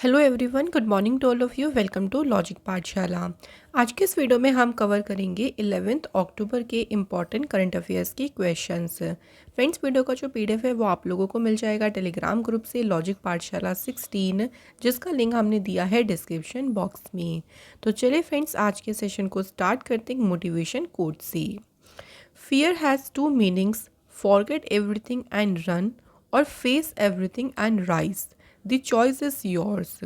Hello everyone, good morning to all of you. Welcome to Logic Pathshala. आज के इस video में हम कवर करेंगे 11 अक्टूबर के इम्पॉर्टेंट करंट अफेयर्स के क्वेश्चंस। फ्रेंड्स, वीडियो का जो पीडीएफ है वो आप लोगों को मिल जाएगा टेलीग्राम ग्रुप से लॉजिक पाठशाला 16, जिसका लिंक हमने दिया है डिस्क्रिप्शन बॉक्स में। तो चलिए फ्रेंड्स, आज के सेशन को स्टार्ट करते हैं मोटिवेशन कोट से। Fear has two meanings, forget everything and run or face everything and rise. The choice is yours.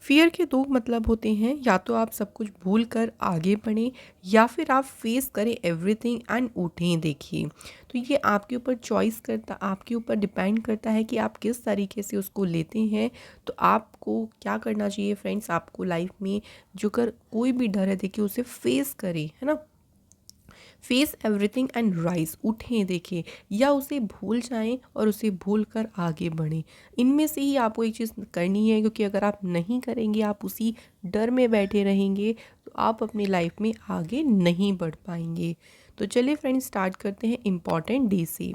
Fear के दो मतलब होते हैं, या तो आप सब कुछ भूल कर आगे बढ़ें या फिर आप फेस करें एवरीथिंग एंड उठें। देखिए, तो ये आपके ऊपर आपके ऊपर डिपेंड करता है कि आप किस तरीके से उसको लेते हैं। तो आपको क्या करना चाहिए फ्रेंड्स, आपको लाइफ में जो कर कोई भी डर है देखिए उसे फेस करें, है ना। फेस एवरीथिंग एंड राइज, उठें देखें, या उसे भूल जाएं और उसे भूल कर आगे बढ़ें। इनमें से ही आपको एक चीज़ करनी है, क्योंकि अगर आप नहीं करेंगे, आप उसी डर में बैठे रहेंगे, तो आप अपनी लाइफ में आगे नहीं बढ़ पाएंगे। तो चलिए फ्रेंड्स, स्टार्ट करते हैं इम्पॉर्टेंट डे से।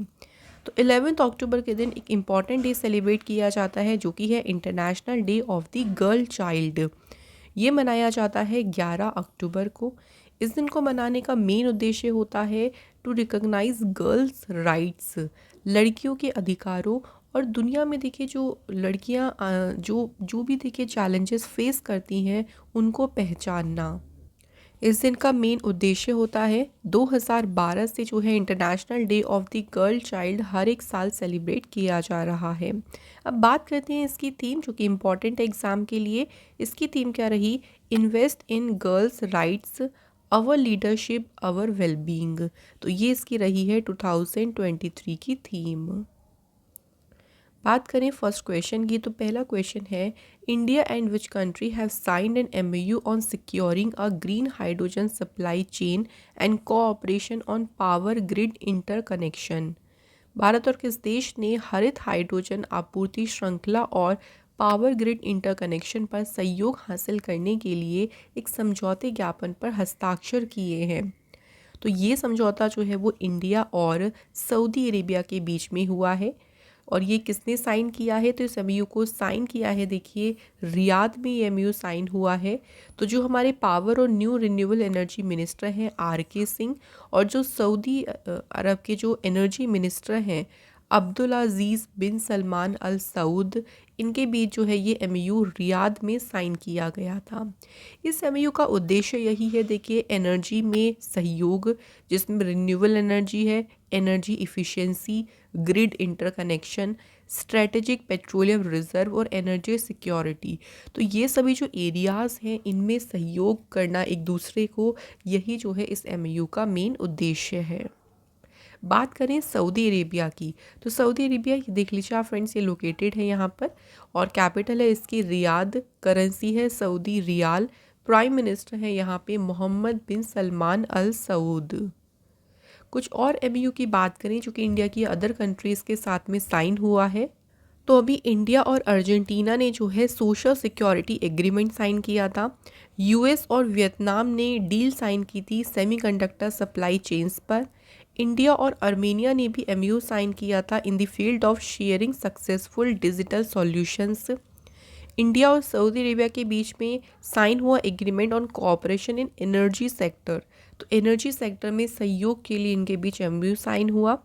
तो 11 अक्टूबर के दिन एक इम्पॉर्टेंट डे सेलिब्रेट किया जाता है, जो कि है International Day of the Girl child. ये मनाया जाता है 11 अक्टूबर को। इस दिन को मनाने का मेन उद्देश्य होता है टू रिकॉग्नाइज गर्ल्स राइट्स, लड़कियों के अधिकारों। और दुनिया में देखिए जो लड़कियां जो जो भी देखिए चैलेंजेस फेस करती हैं, उनको पहचानना इस दिन का मेन उद्देश्य होता है। 2012 से जो है International Day of the Girl Child हर एक साल सेलिब्रेट किया जा रहा है। अब बात करते हैं इसकी थीम, जो कि इम्पॉर्टेंट है एग्ज़ाम के लिए। इसकी थीम क्या रही? Invest in girls rights, our leadership, our wellbeing. तो ये इसकी रही है 2023 की थीम। बात करें फर्स्ट क्वेश्चन की, तो पहला क्वेश्चन है, India and which country have signed an MOU on securing a green hydrogen supply chain and cooperation on power grid interconnection. Bharat और किस देश ने हरित हाइड्रोजन आपूर्ति श्रृंखला और पावर ग्रिड इंटरकनेक्शन पर सहयोग हासिल करने के लिए एक समझौते ज्ञापन पर हस्ताक्षर किए हैं? तो ये समझौता जो है वो इंडिया और सऊदी अरेबिया के बीच में हुआ है। और ये किसने साइन किया है? तो इस एमयू को साइन किया है, देखिए रियाद में ये एमयू साइन हुआ है। तो जो हमारे पावर और न्यू रिन्यूएबल एनर्जी मिनिस्टर हैं RK सिंह, और जो सऊदी अरब के जो एनर्जी मिनिस्टर हैं अब्दुल अजीज़ बिन सलमान अल सऊद, इनके बीच जो है ये एमयू रियाद में साइन किया गया था। इस एमयू का उद्देश्य यही है, देखिए एनर्जी में सहयोग, जिसमें रिन्यूएबल एनर्जी है, energy efficiency, grid interconnection, strategic petroleum reserve और एनर्जी सिक्योरिटी। तो ये सभी जो एरियाज़ हैं, इनमें सहयोग करना एक दूसरे को, यही जो है इस एमयू का मेन उद्देश्य है। बात करें सऊदी अरेबिया की, तो सऊदी अरेबिया ये देख लीजिए आप फ्रेंड्स, ये लोकेटेड है यहाँ पर, और कैपिटल है इसकी रियाद, करेंसी है सऊदी रियाल, प्राइम मिनिस्टर है यहाँ पे मोहम्मद बिन सलमान अल सऊद। कुछ और एमयू की बात करें जो कि इंडिया की अदर कंट्रीज़ के साथ में साइन हुआ है, तो अभी इंडिया और अर्जेंटीना ने जो है सोशल सिक्योरिटी एग्रीमेंट साइन किया था। यूएस और वियतनाम ने डील साइन की थी सेमीकंडक्टर सप्लाई चेन्स पर। इंडिया और आर्मेनिया ने भी एमयू साइन किया था in the field of sharing successful digital solutions. India और सऊदी अरेबिया के बीच में साइन हुआ agreement on cooperation in energy sector. तो एनर्जी सेक्टर में सहयोग के लिए इनके बीच एमयू साइन हुआ।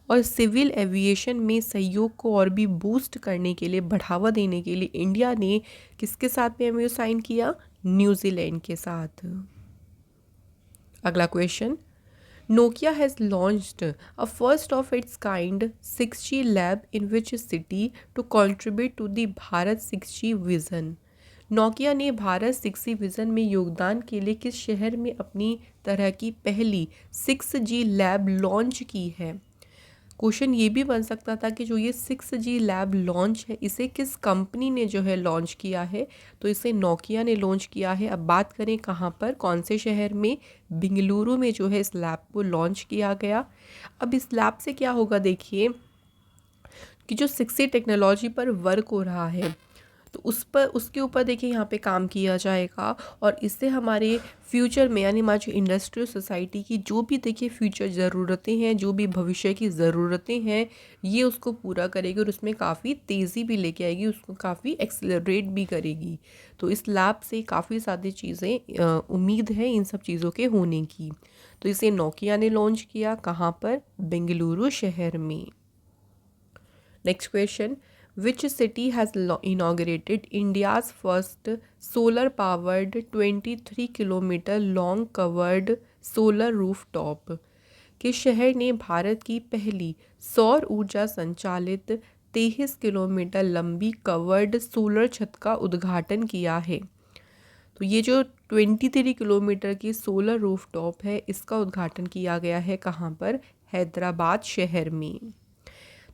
और सिविल एविएशन में सहयोग को और भी बूस्ट करने के लिए, बढ़ावा देने के लिए इंडिया ने किसके साथ में एमयू साइन किया? न्यूजीलैंड के साथ। अगला question, Nokia has launched a first of its kind 6G lab in which city to contribute to the Bharat 6G vision। Nokia ने भारत 6G विज़न में योगदान के लिए किस शहर में अपनी तरह की पहली 6G लैब लॉन्च की है? क्वेश्चन ये भी बन सकता था कि जो ये 6G लैब लॉन्च है, इसे किस कंपनी ने जो है लॉन्च किया है? तो इसे नोकिया ने लॉन्च किया है। अब बात करें कहाँ पर, कौन से शहर में? बेंगलुरु में जो है इस लैब को लॉन्च किया गया। अब इस लैब से क्या होगा, देखिए कि जो 6G टेक्नोलॉजी पर वर्क हो रहा है, तो उस पर उसके ऊपर देखिए यहाँ पे काम किया जाएगा और इससे हमारे फ्यूचर में यानी हमारी जो इंडस्ट्रियल सोसाइटी की जो भी देखिए फ्यूचर ज़रूरतें हैं, जो भी भविष्य की ज़रूरतें हैं, ये उसको पूरा करेगी और उसमें काफ़ी तेज़ी भी लेके आएगी, उसको काफ़ी एक्सेलरेट भी करेगी। तो इस लैब से काफ़ी सारी चीज़ें उम्मीद है इन सब चीज़ों के होने की। तो इसे नोकिया ने लॉन्च किया कहाँ पर? बेंगलुरु शहर में। Next question, which city has inaugurated India's first solar powered 23 kilometre long covered solar roof top? किस शहर ने भारत की पहली सौर ऊर्जा संचालित 23 किलोमीटर लंबी कवर्ड सोलर छत का उद्घाटन किया है? तो ये जो 23 किलोमीटर की सोलर रूफ टॉप है, इसका उद्घाटन किया गया है कहाँ पर? हैदराबाद शहर में।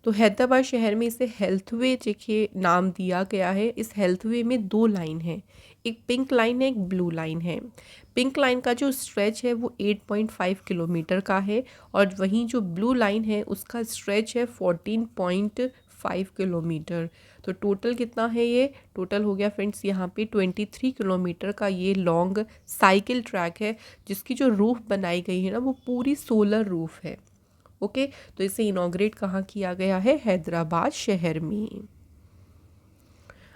तो हैदराबाद शहर में इसे हेल्थवे देखिए नाम दिया गया है। इस हेल्थवे में दो लाइन है, एक पिंक लाइन है, एक ब्लू लाइन है। पिंक लाइन का जो स्ट्रेच है वो 8.5 किलोमीटर का है और वहीं जो ब्लू लाइन है उसका स्ट्रेच है 14.5 किलोमीटर। तो टोटल कितना है? ये टोटल हो गया फ्रेंड्स यहाँ पे 23 किलोमीटर का ये लॉन्ग साइकिल ट्रैक है, जिसकी जो रूफ बनाई गई है ना वो पूरी सोलर रूफ है। ओके, तो इसे इनॉग्रेट कहाँ किया गया है? हैदराबाद शहर में।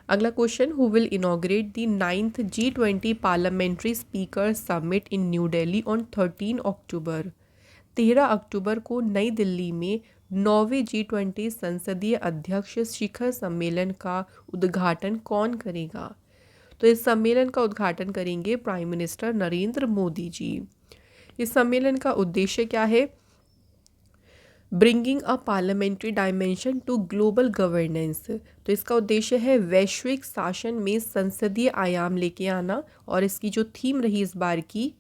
अगला question, who will inaugurate the 9th G20 parliamentary speaker summit in new Delhi on 13 अक्टूबर? 13 अक्टूबर को नई दिल्ली में 9वें G20 संसदीय अध्यक्ष शिखर सम्मेलन का उद्घाटन कौन करेगा? तो इस सम्मेलन का उद्घाटन करेंगे प्राइम मिनिस्टर नरेंद्र मोदी जी। इस सम्मेलन का उद्देश्य क्या है? Bringing a parliamentary dimension to global governance. तो इसका उद्देश्य है वैश्विक शासन में संसदीय आयाम लेके आना और इसकी जो थीम रही इस बार की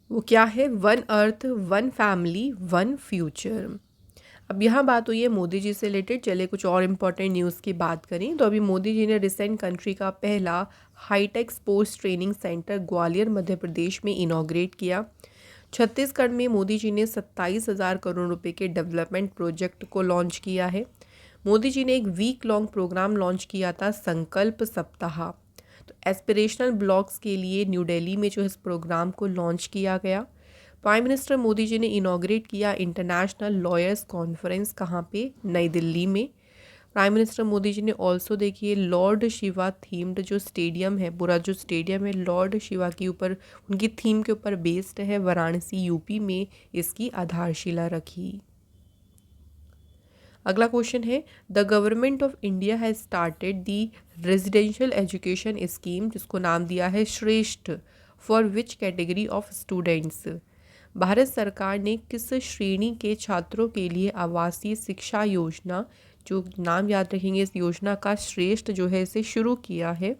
वो क्या है? One earth, one family, one future. अब यहाँ बात हुई है मोदी जी से रिलेटेड, चले कुछ और इम्पोर्टेंट न्यूज़ की बात करें तो अभी मोदी जी ने रिसेंट कंट्री का पहला hitech sports training centre Gwalior Madhya Pradesh में इनॉग्रेट किया। छत्तीसगढ़ में मोदी जी ने 27,000 करोड़ रुपए के डेवलपमेंट प्रोजेक्ट को लॉन्च किया है। मोदी जी ने एक वीक लॉन्ग प्रोग्राम लॉन्च किया था, संकल्प सप्ताह। तो एस्पिरेशनल ब्लॉक्स के लिए न्यू दिल्ली में जो इस प्रोग्राम को लॉन्च किया गया। प्राइम मिनिस्टर मोदी जी ने इनॉग्रेट किया इंटरनेशनल लॉयर्स कॉन्फ्रेंस कहाँ पे? नई दिल्ली में। प्राइम मिनिस्टर मोदी जी ने ऑल्सो देखिए लॉर्ड शिवा थीम्ड जो स्टेडियम है, पूरा जो स्टेडियम है लॉर्ड शिवा के ऊपर, उनकी थीम के ऊपर बेस्ड है, वाराणसी यूपी में इसकी आधारशिला रखी। अगला क्वेश्चन है, the government of India has started the residential education scheme, जिसको नाम दिया है श्रेष्ठ, for which category of students? Bharat सरकार ने किस श्रेणी के छात्रों के लिए आवासीय शिक्षा योजना, जो नाम याद रखेंगे इस योजना का, श्रेष्ठ जो है इसे शुरू किया है।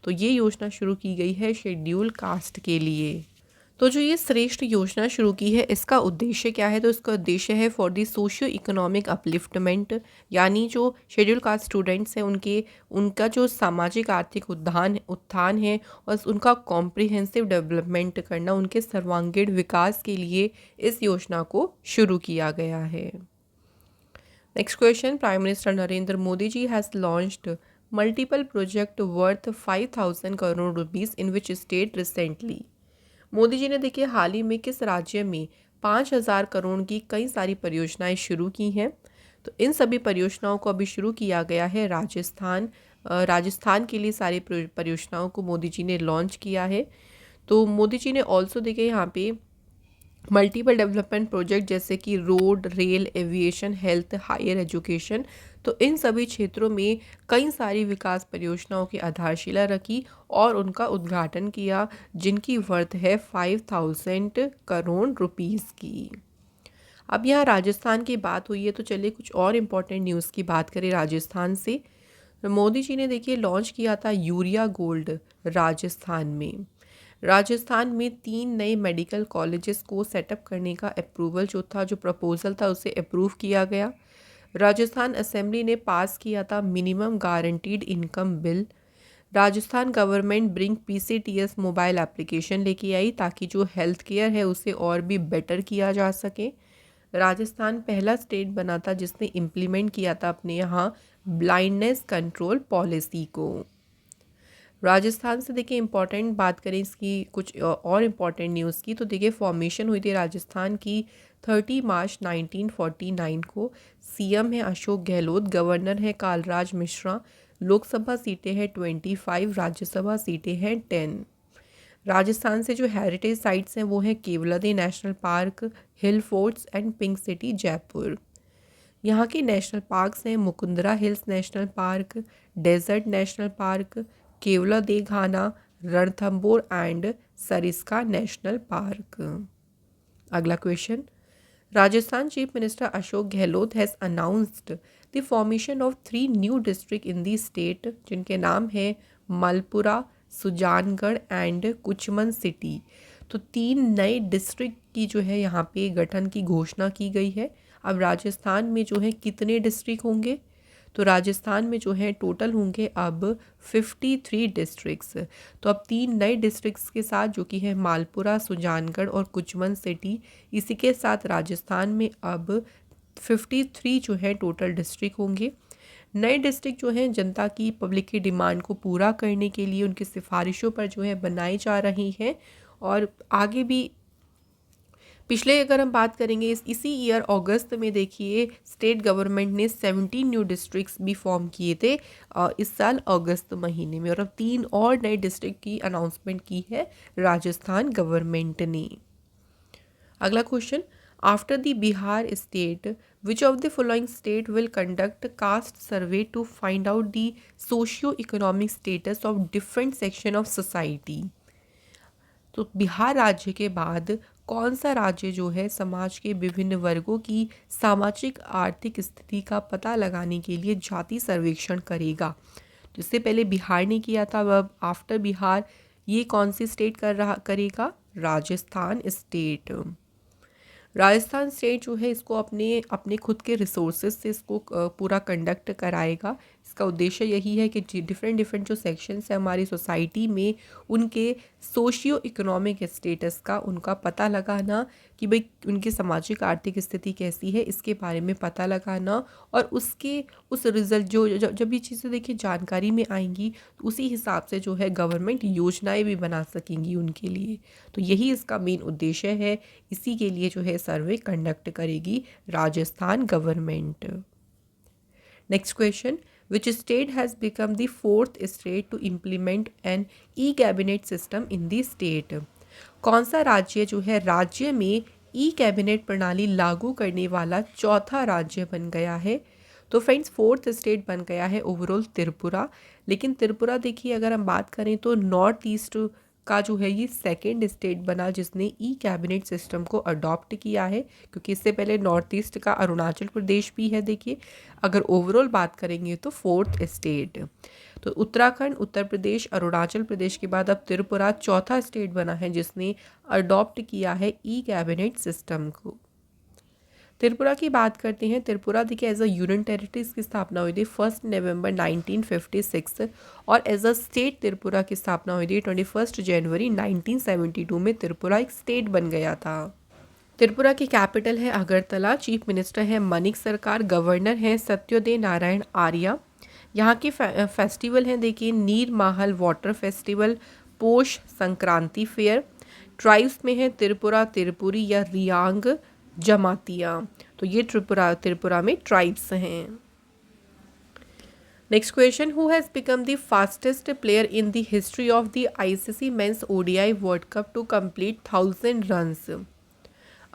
तो ये योजना शुरू की गई है शेड्यूल कास्ट के लिए। तो जो ये श्रेष्ठ योजना शुरू की है इसका उद्देश्य क्या है? तो इसका उद्देश्य है for the socio economic upliftment, यानी जो शेड्यूल कास्ट स्टूडेंट्स हैं उनका जो सामाजिक आर्थिक उत्थान है और उनका कॉम्प्रिहेंसिव डेवलपमेंट करना, उनके सर्वांगीण विकास के लिए इस योजना को शुरू किया गया है। Next question, prime minister Narendra Modi ji has launched multiple project worth 5,000 crore rupees in which state recently? Modi ji ने देखिए हाल ही में किस राज्य में 5,000 करोड़ की कई सारी परियोजनाएं शुरू की हैं? तो इन सभी परियोजनाओं को अभी शुरू किया गया है राजस्थान। राजस्थान के लिए सारी परियोजनाओं को मोदी जी ने लॉन्च किया है। तो मोदी जी ने ऑल्सो देखिए यहाँ पे मल्टीपल डेवलपमेंट प्रोजेक्ट जैसे कि road, rail, aviation, health, higher education, तो इन सभी क्षेत्रों में कई सारी विकास परियोजनाओं की आधारशिला रखी और उनका उद्घाटन किया, जिनकी वर्थ है 5,000 करोड़ रुपीस की। अब यहाँ राजस्थान की बात हुई है तो चलिए कुछ और इम्पोर्टेंट न्यूज़ की बात करें राजस्थान से। तो मोदी जी ने देखिए लॉन्च किया था यूरिया गोल्ड राजस्थान में। राजस्थान में 3 नए मेडिकल कॉलेजेस को सेटअप करने का अप्रूवल जो प्रपोजल था उसे अप्रूव किया गया। राजस्थान असेंबली ने पास किया था minimum guaranteed income bill. Rajasthan government bring PCTS mobile application लेके आई ताकि जो हेल्थ केयर है उसे और भी बेटर किया जा सके। राजस्थान पहला स्टेट बना था जिसने इम्प्लीमेंट किया था अपने यहाँ ब्लाइंडनेस कंट्रोल पॉलिसी को। राजस्थान से देखिए इंपॉर्टेंट बात करें इसकी कुछ और इम्पॉर्टेंट न्यूज़ की, तो देखिए फॉर्मेशन हुई थी राजस्थान की 30 मार्च 1949 को। सीएम है अशोक गहलोत, गवर्नर है कालराज मिश्रा, लोकसभा सीटें हैं 25, राज्यसभा सीटें हैं 10। राजस्थान से जो हेरिटेज साइट्स हैं वो हैं Keoladeo National Park, hill forts and pink city Jaipur. यहाँ के नेशनल पार्क्स हैं Mukundra Hills National Park, Desert National Park, Keoladeo Ghana, Ranthambore and Sariska National Park. अगला question, Rajasthan chief minister Ashok Gehlot has announced the formation of 3 new district in the state, जिनके नाम हैं Malpura, Sujangarh and Kuchaman city. तो 3 नए district की जो है यहाँ पे गठन की घोषणा की गई है। अब राजस्थान में जो है कितने डिस्ट्रिक्ट होंगे, तो राजस्थान में जो है टोटल होंगे अब 53 डिस्ट्रिक्ट्स। तो अब 3 नए डिस्ट्रिक्ट्स के साथ जो कि है मालपुरा, सुजानगढ़ और कुचमन सिटी, इसी के साथ राजस्थान में अब 53 जो है टोटल डिस्ट्रिक्ट होंगे। नए डिस्ट्रिक्ट जो हैं जनता की पब्लिक की डिमांड को पूरा करने के लिए उनकी सिफारिशों पर जो है बनाई जा रही हैं। और आगे भी पिछले अगर हम बात करेंगे इसी ईयर अगस्त में देखिए स्टेट गवर्नमेंट ने 17 न्यू डिस्ट्रिक्ट्स भी फॉर्म किए थे इस साल अगस्त महीने में, और अब 3 और नए डिस्ट्रिक्ट की अनाउंसमेंट की है राजस्थान गवर्नमेंट ने। अगला question, after the Bihar state which of the following state will conduct caste survey to find out the socio economic status of different section of society. तो बिहार राज्य के बाद कौन सा राज्य जो है समाज के विभिन्न वर्गों की सामाजिक आर्थिक स्थिति का पता लगाने के लिए जाति सर्वेक्षण करेगा। तो इससे पहले बिहार ने किया था, अब आफ्टर बिहार ये कौन सी स्टेट करेगा, राजस्थान स्टेट। राजस्थान स्टेट जो है इसको अपने खुद के रिसोर्सेज से इसको पूरा कंडक्ट कराएगा। इसका उद्देश्य यही है कि डिफरेंट जो सेक्शंस हैं हमारी सोसाइटी में उनके सोशियो इकोनॉमिक स्टेटस का उनका पता लगाना, कि भाई उनकी सामाजिक आर्थिक स्थिति कैसी है इसके बारे में पता लगाना, और उस रिजल्ट जब ये चीज़ें देखिए जानकारी में आएंगी तो उसी हिसाब से जो है गवर्नमेंट योजनाएं भी बना सकेंगी उनके लिए। तो यही इसका मेन उद्देश्य है, इसी के लिए जो है सर्वे कंडक्ट करेगी Rajasthan government. Next question, which state has become the 4th state to implement an e-cabinet system in the state? कौन सा राज्य जो है राज्य में ई कैबिनेट प्रणाली लागू करने वाला चौथा राज्य बन गया है? तो फ्रेंड्स 4th स्टेट बन गया है ओवरऑल त्रिपुरा। लेकिन त्रिपुरा देखिए अगर हम बात करें तो नॉर्थ ईस्ट का जो है ये 2nd स्टेट बना जिसने ई कैबिनेट सिस्टम को अडॉप्ट किया है, क्योंकि इससे पहले नॉर्थ ईस्ट का अरुणाचल प्रदेश भी है। देखिए अगर ओवरऑल बात करेंगे तो 4th स्टेट। तो उत्तराखंड, उत्तर प्रदेश, अरुणाचल प्रदेश के बाद अब त्रिपुरा चौथा स्टेट बना है जिसने अडॉप्ट किया है ई कैबिनेट सिस्टम को। त्रिपुरा की बात करते हैं। त्रिपुरा देखिए एज अ यूनियन टेरिटरी की स्थापना हुई थी 1 नवंबर 1956, और एज अ स्टेट त्रिपुरा की स्थापना हुई थी 21 जनवरी 1972 में। त्रिपुरा एक स्टेट बन गया था। त्रिपुरा की कैपिटल है अगरतला, चीफ मिनिस्टर है मनिक सरकार, गवर्नर हैं सत्यदेव नारायण आर्या। यहाँ के फेस्टिवल हैं देखिए नीर माहल वाटर फेस्टिवल, पोष संक्रांति फेयर। ट्राइब्स में है त्रिपुरा, त्रिपुरी या रियांग जमातियाँ। तो ये त्रिपुरा में ट्राइब्स हैं। Next question, who has become the fastest player in the history of the ICC men's ODI world cup to complete 1000 runs?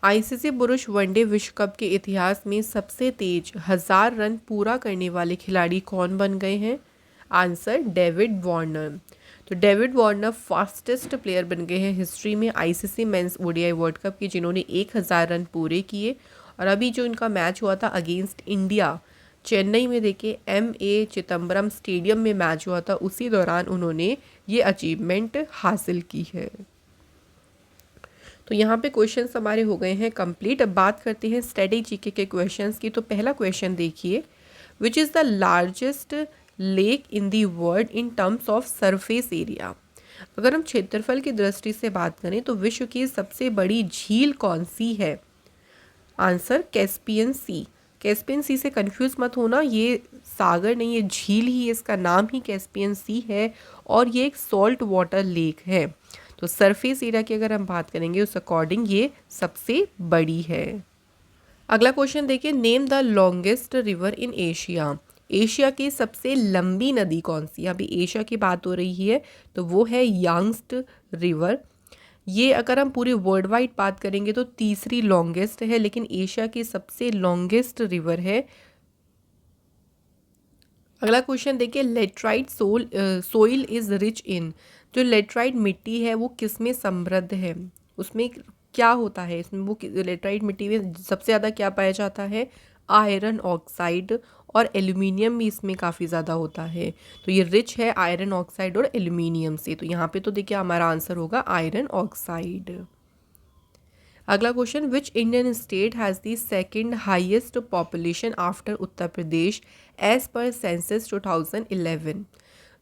ICC पुरुष वनडे विश्व कप के इतिहास में सबसे तेज 1000 रन पूरा करने वाले खिलाड़ी कौन बन गए हैं? Answer David Warner. तो डेविड वार्नर फास्टेस्ट प्लेयर बन गए हैं हिस्ट्री में ICC men's ODI world cup के, जिन्होंने 1000 रन पूरे किए। और अभी जो इनका मैच हुआ था अगेंस्ट इंडिया चेन्नई में, देखिए MA चिदम्बरम स्टेडियम में मैच हुआ था, उसी दौरान उन्होंने ये अचीवमेंट हासिल की है। तो यहाँ पे क्वेश्चंस हमारे हो गए हैं कंप्लीट। अब बात करते हैं स्ट्रेटेजी के क्वेश्चंस की। तो पहला क्वेश्चन देखिए, which is the largest lake in the world in terms of surface area? अगर हम क्षेत्रफल की दृष्टि से बात करें तो विश्व की सबसे बड़ी झील कौन सी है? आंसर कैस्पियन सी। कैस्पियन सी से कंफ्यूज मत होना, ये सागर नहीं, ये झील ही है, इसका नाम ही कैस्पियन सी है और ये एक सॉल्ट वाटर लेक है। तो सरफेस एरिया की अगर हम बात करेंगे उस अकॉर्डिंग ये सबसे बड़ी है। अगला क्वेश्चन देखिए, name the longest river in Asia. Asia की सबसे लंबी नदी कौन सी है? अभी एशिया की बात हो रही है तो वो है यांग्स रिवर। ये अगर हम पूरी वर्ल्ड वाइड बात करेंगे तो तीसरी लॉन्गेस्ट है, लेकिन एशिया की सबसे लॉन्गेस्ट रिवर है। अगला क्वेश्चन देखिए, laterite soil is rich in. जो लेटराइट मिट्टी है वो किस में समृद्ध है? उसमें क्या होता है? इसमें वो लेटराइट मिट्टी में सबसे ज़्यादा क्या पाया जाता है? आयरन ऑक्साइड और एल्यूमिनियम भी इसमें काफ़ी ज़्यादा होता है। तो ये रिच है आयरन ऑक्साइड और एल्यूमिनियम से। तो यहाँ पे तो देखिए हमारा आंसर होगा आयरन ऑक्साइड। अगला question, which Indian state has the second highest population after Uttar Pradesh as per census 2011।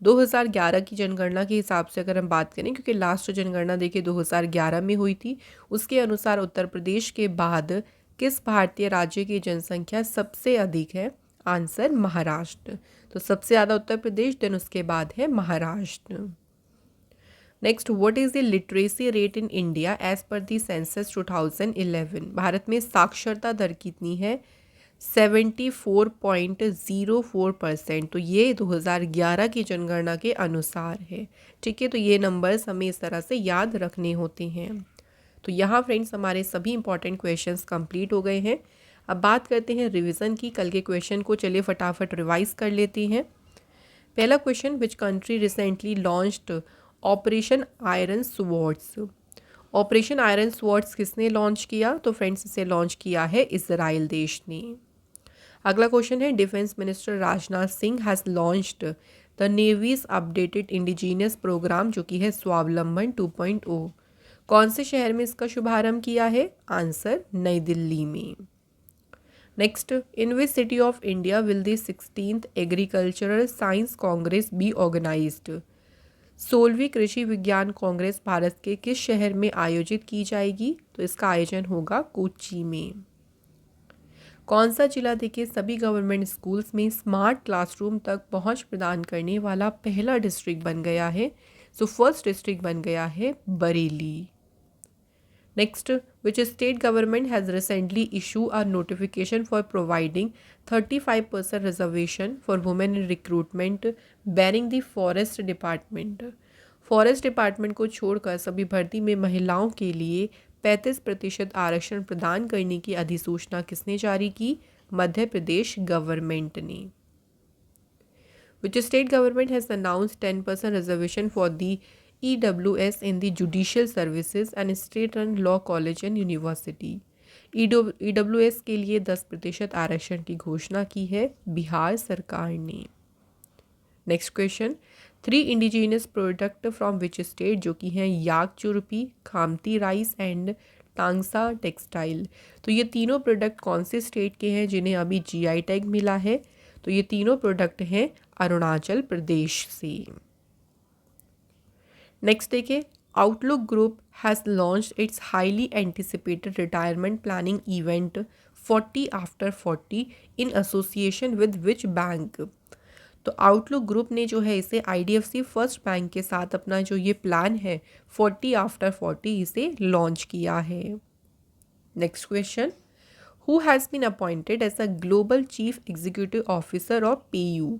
2011 की जनगणना के हिसाब से अगर हम बात करें, क्योंकि लास्ट जनगणना देखिए 2011 में हुई थी, उसके अनुसार उत्तर प्रदेश के बाद किस भारतीय राज्य की जनसंख्या सबसे अधिक है? आंसर महाराष्ट्र। तो सबसे ज़्यादा उत्तर प्रदेश, देन उसके बाद है Maharashtra. Next, what is the literacy rate in India as per the census 2011। Bharat में साक्षरता दर कितनी है? 74.04%। तो ये 2011 की जनगणना के अनुसार है। ठीक है, तो ये नंबर्स हमें इस तरह से याद रखने होते हैं। तो यहाँ फ्रेंड्स हमारे सभी इंपॉर्टेंट क्वेश्चंस कंप्लीट हो गए हैं। अब बात करते हैं रिवीजन की। कल के क्वेश्चन को चलिए फटाफट रिवाइज कर लेते हैं। पहला question, which country recently launched operation iron swords. Operation iron swords किसने लॉन्च किया? तो फ्रेंड्स इसे लॉन्च किया है इजराइल देश ने। अगला क्वेश्चन है, defence minister Rajnath Singh has launched the navy's updated indigenous programme, जो कि है स्वावलंबन 2.0। कौन से शहर में इसका शुभारंभ किया है? आंसर नई दिल्ली में। Next, in which city of India will the 16th agricultural science congress be organised. 16वीं कृषि विज्ञान कांग्रेस भारत के किस शहर में आयोजित की जाएगी? तो इसका आयोजन होगा कोच्चि में। कौन सा जिला देखिए सभी गवर्नमेंट स्कूल्स में स्मार्ट क्लासरूम तक पहुंच प्रदान करने वाला पहला डिस्ट्रिक्ट बन गया है? सो फर्स्ट डिस्ट्रिक्ट बन गया है Bareilly. Next, which state government has recently issue a notification for providing 35% reservation for women in recruitment banning the forest department. Forest department को छोड़कर सभी भर्ती में महिलाओं के लिए 35% आरक्षण प्रदान करने की अधिसूचना किसने जारी की? मध्य प्रदेश गवर्नमेंट ने। Which state government has announced 10% reservation for the EWS in the Judicial Services and State Run Law College and University। EWS के लिए 10% आरक्षण की घोषणा की है बिहार सरकार ने। Next question, 3 indigenous product from which state, जो कि हैं yak churpi, Khamti rice and Tangsa textile. तो ये तीनों प्रोडक्ट कौन से स्टेट के हैं जिन्हें अभी GI टैग मिला है? तो ये तीनों प्रोडक्ट हैं अरुणाचल प्रदेश से। नेक्स्ट देखिए, outlook group has launched it's highly anticipated retirement planning event 40 after 40 in association with which bank. तो आउटलुक ग्रुप ने जो है इसे IDFC फर्स्ट बैंक के साथ अपना जो ये प्लान है 40 आफ्टर 40 इसे लॉन्च किया है। Next question, who has been appointed as a global chief executive officer of PayU.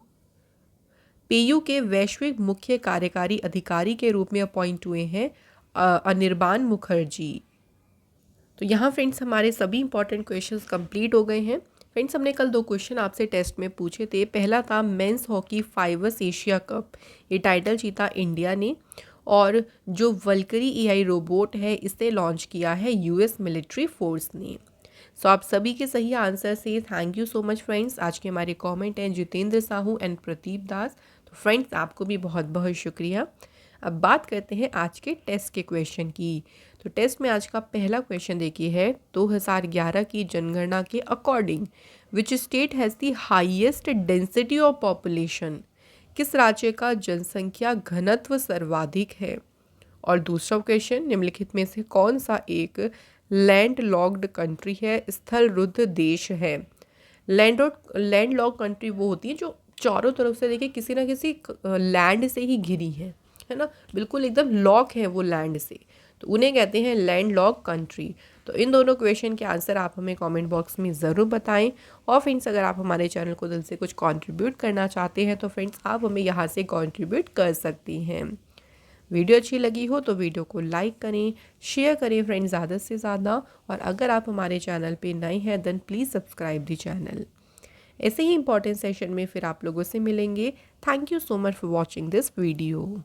PayU के वैश्विक मुख्य कार्यकारी अधिकारी के रूप में अपॉइंट हुए हैं अनिर्बान मुखर्जी। तो यहाँ फ्रेंड्स हमारे सभी इंपॉर्टेंट क्वेश्चंस कंप्लीट हो गए हैं। फ्रेंड्स हमने कल 2 क्वेश्चन आपसे टेस्ट में पूछे थे। पहला था मेंस हॉकी 5 एशिया कप, ये टाइटल जीता इंडिया ने, और जो वल्करी AI रोबोट है इसे लॉन्च किया है US मिलिट्री फोर्स ने। सो आप सभी के सही आंसर से thank you so much friends. आज के हमारे कमेंट हैं जितेंद्र साहू एंड प्रदीप दास। तो फ्रेंड्स आपको भी बहुत बहुत शुक्रिया। अब बात करते हैं आज के टेस्ट के क्वेश्चन की। तो टेस्ट में आज का पहला क्वेश्चन देखिए है 2011 की जनगणना के according which state has the highest density of population. किस राज्य का जनसंख्या घनत्व सर्वाधिक है? और दूसरा क्वेश्चन, निम्नलिखित में से कौन सा एक लैंड लॉक्ड कंट्री है, स्थल रुद्ध देश है? लैंड लॉक कंट्री वो होती है जो चारों तरफ से देखिए किसी ना किसी लैंड से ही घिरी है ना, बिल्कुल एकदम लॉक है वो लैंड से, तो उन्हें कहते हैं लैंड लॉक कंट्री। तो इन दोनों क्वेश्चन के आंसर आप हमें कमेंट बॉक्स में ज़रूर बताएं। और फ्रेंड्स अगर आप हमारे चैनल को दिल से कुछ कंट्रीब्यूट करना चाहते हैं तो फ्रेंड्स आप हमें यहाँ से कंट्रीब्यूट कर सकती हैं। वीडियो अच्छी लगी हो तो वीडियो को लाइक करें, शेयर करें फ्रेंड्स ज़्यादा से ज़्यादा, और अगर आप हमारे चैनल पे नए हैं then please subscribe the channel. ऐसे ही इंपॉर्टेंट सेशन में फिर आप लोगों से मिलेंगे। Thank you so much for watching this video.